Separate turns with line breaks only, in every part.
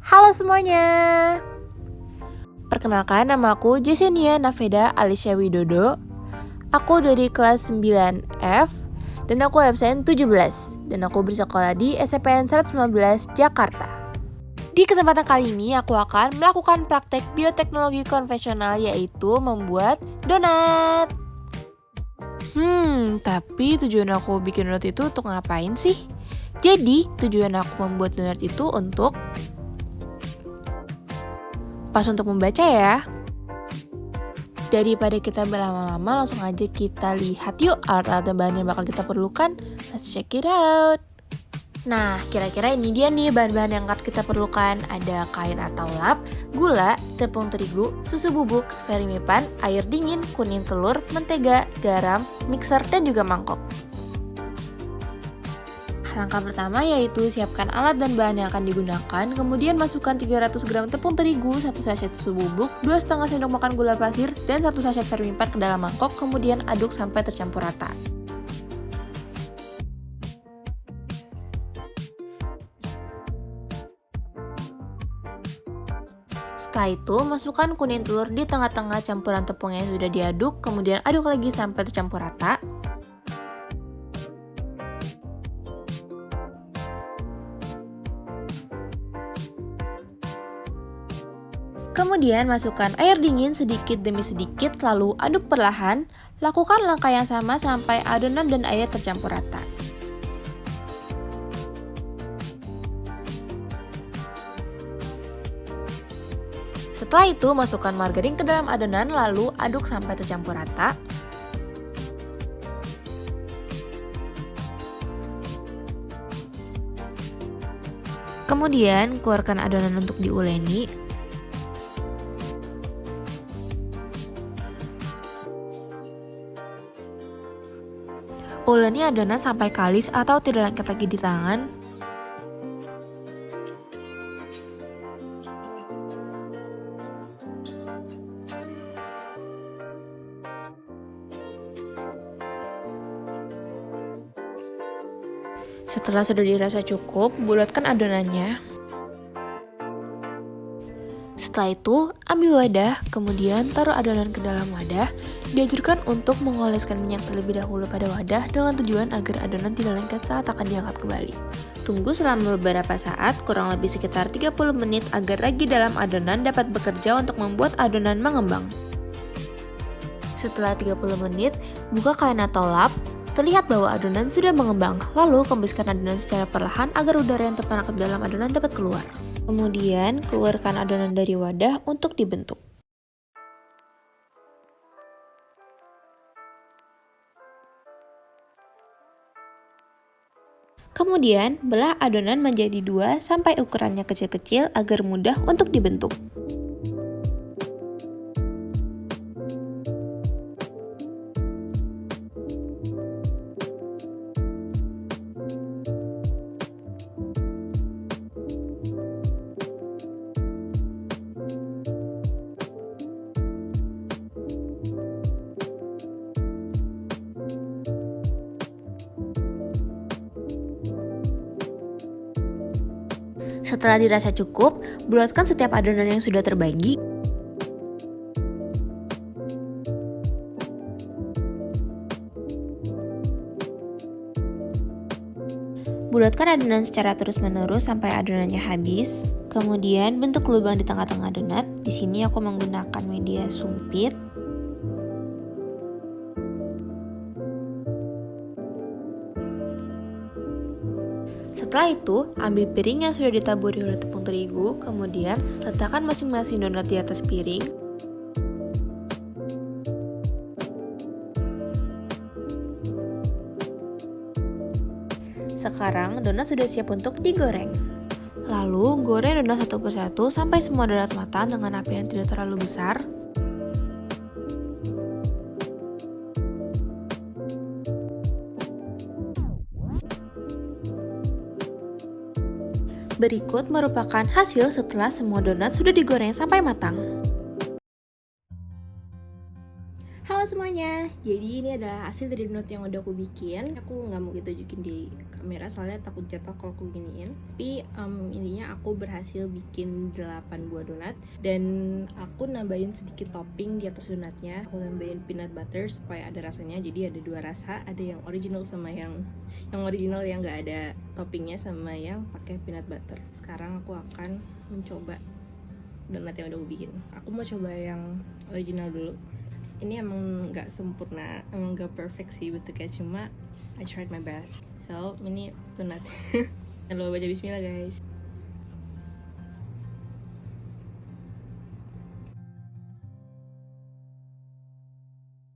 Halo semuanya. Perkenalkan, nama aku Jesenia Naveda Alicia Widodo. Aku dari kelas 9F dan aku absen 17 dan aku bersekolah di SMPN 119 Jakarta. Di kesempatan kali ini aku akan melakukan praktek bioteknologi konvensional, yaitu membuat donat. Tapi tujuan aku bikin donat itu untuk ngapain sih? Jadi, tujuan aku membuat donat itu untuk membaca ya. Daripada kita berlama-lama, langsung aja kita lihat yuk alat-alat dan bahan yang bakal kita perlukan. Let's check it out. Nah, kira-kira ini dia nih bahan-bahan yang akan kita perlukan. Ada kain atau lap, gula, tepung terigu, susu bubuk, vermipan, air dingin, kuning telur, mentega, garam, mixer, dan juga mangkok. Langkah pertama yaitu siapkan alat dan bahan yang akan digunakan, kemudian masukkan 300 gram tepung terigu, 1 sachet susu bubuk, 2,5 sendok makan gula pasir, dan 1 sachet vermipan ke dalam mangkok, kemudian aduk sampai tercampur rata. Setelah itu, masukkan kuning telur di tengah-tengah campuran tepung yang sudah diaduk, kemudian aduk lagi sampai tercampur rata. Kemudian masukkan air dingin sedikit demi sedikit, lalu aduk perlahan. Lakukan langkah yang sama sampai adonan dan air tercampur rata. Setelah itu, masukkan margarin ke dalam adonan, lalu aduk sampai tercampur rata. Kemudian, keluarkan adonan untuk diuleni. Uleni adonan sampai kalis atau tidak lengket lagi di tangan. Setelah sudah dirasa cukup, bulatkan adonannya. Setelah itu, ambil wadah, kemudian taruh adonan ke dalam wadah. Dianjurkan untuk mengoleskan minyak terlebih dahulu pada wadah dengan tujuan agar adonan tidak lengket saat akan diangkat kembali. Tunggu selama beberapa saat, kurang lebih sekitar 30 menit agar ragi dalam adonan dapat bekerja untuk membuat adonan mengembang. Setelah 30 menit, buka kain atau lap. Terlihat bahwa adonan sudah mengembang, lalu kembuskan adonan secara perlahan agar udara yang terperangkap dalam adonan dapat keluar. Kemudian, keluarkan adonan dari wadah untuk dibentuk. Kemudian, belah adonan menjadi 2 sampai ukurannya kecil-kecil agar mudah untuk dibentuk. Setelah dirasa cukup, bulatkan setiap adonan yang sudah terbagi. Bulatkan adonan secara terus-menerus sampai adonannya habis. Kemudian bentuk lubang di tengah-tengah donat. Di sini aku menggunakan media sumpit. Setelah itu, ambil piring yang sudah ditaburi oleh tepung terigu, kemudian letakkan masing-masing donat di atas piring. Sekarang donat sudah siap untuk digoreng. Lalu, goreng donat satu persatu sampai semua donat matang dengan api yang tidak terlalu besar. Berikut merupakan hasil setelah semua donat sudah digoreng sampai matang.
Halo semuanya,
jadi ini adalah hasil dari donat yang udah aku bikin. Aku nggak mau gitu tunjukin di kamera soalnya takut jatuh kalau aku giniin. Tapi intinya aku berhasil bikin 8 buah donat dan aku nambahin sedikit topping di atas donatnya. Aku nambahin peanut butter supaya ada rasanya. Jadi ada 2 rasa, ada yang original sama yang original yang nggak ada toppingnya sama yang pakai peanut butter. Sekarang aku akan mencoba donat yang udah aku bikin. Aku mau coba yang original dulu. Ini emang nggak sempurna, emang nggak perfect sih bentuknya, cuma I tried my best. So ini donat. Jangan lupa baca bismillah guys.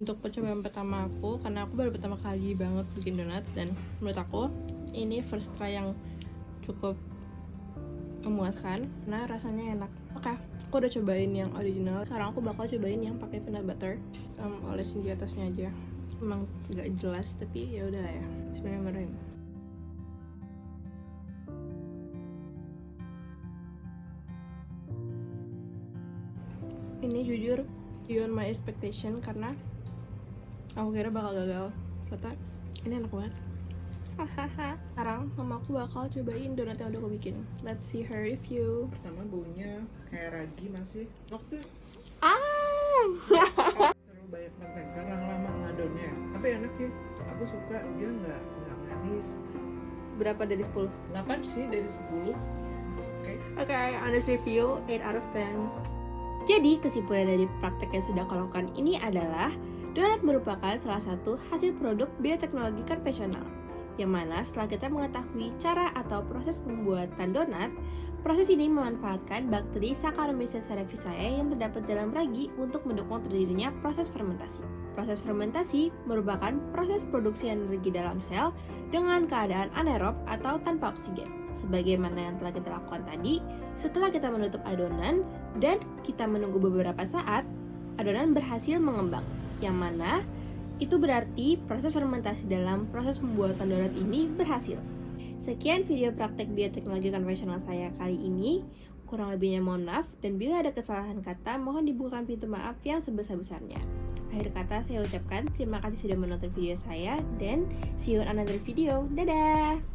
Untuk percobaan pertama aku, karena aku baru pertama kali banget bikin donat, dan menurut aku ini first try yang cukup memuaskan. Nah rasanya enak. Oke, aku udah cobain yang original. Sekarang aku bakal cobain yang pakai peanut butter. Olesin di atasnya aja. Emang nggak jelas tapi ya udah ya. Bismillahirrahmanirrahim. Ini jujur beyond my expectation karena aku kira bakal gagal. Ternyata ini enak banget. Hahaha. Sekarang mama aku bakal cobain donat yang udah aku bikin. Let's see her review.
Pertama baunya kayak ragi masih waktu
Ah.
terlalu banyak mentega karena lama ngadonnya, tapi enak sih. Aku suka dia nggak manis.
Berapa dari 10?
8 sih dari 10. Oke.
Oke, honest review 8 out of 10. Jadi kesimpulan dari praktek yang sudah aku lakukan ini adalah donat merupakan salah satu hasil produk bioteknologi konvensional, yang mana setelah kita mengetahui cara atau proses pembuatan donat, proses ini memanfaatkan bakteri Saccharomyces cerevisiae yang terdapat dalam ragi untuk mendukung terjadinya proses fermentasi. Proses fermentasi merupakan proses produksi energi dalam sel dengan keadaan anaerob atau tanpa oksigen. Sebagaimana yang telah kita lakukan tadi, setelah kita menutup adonan dan kita menunggu beberapa saat, adonan berhasil mengembang, yang mana itu berarti proses fermentasi dalam proses pembuatan donat ini berhasil. Sekian video praktek bioteknologi konvensional saya kali ini. Kurang lebihnya mohon maaf, dan bila ada kesalahan kata, mohon dibukakan pintu maaf yang sebesar-besarnya. Akhir kata saya ucapkan terima kasih sudah menonton video saya, dan see you on another video. Dadah!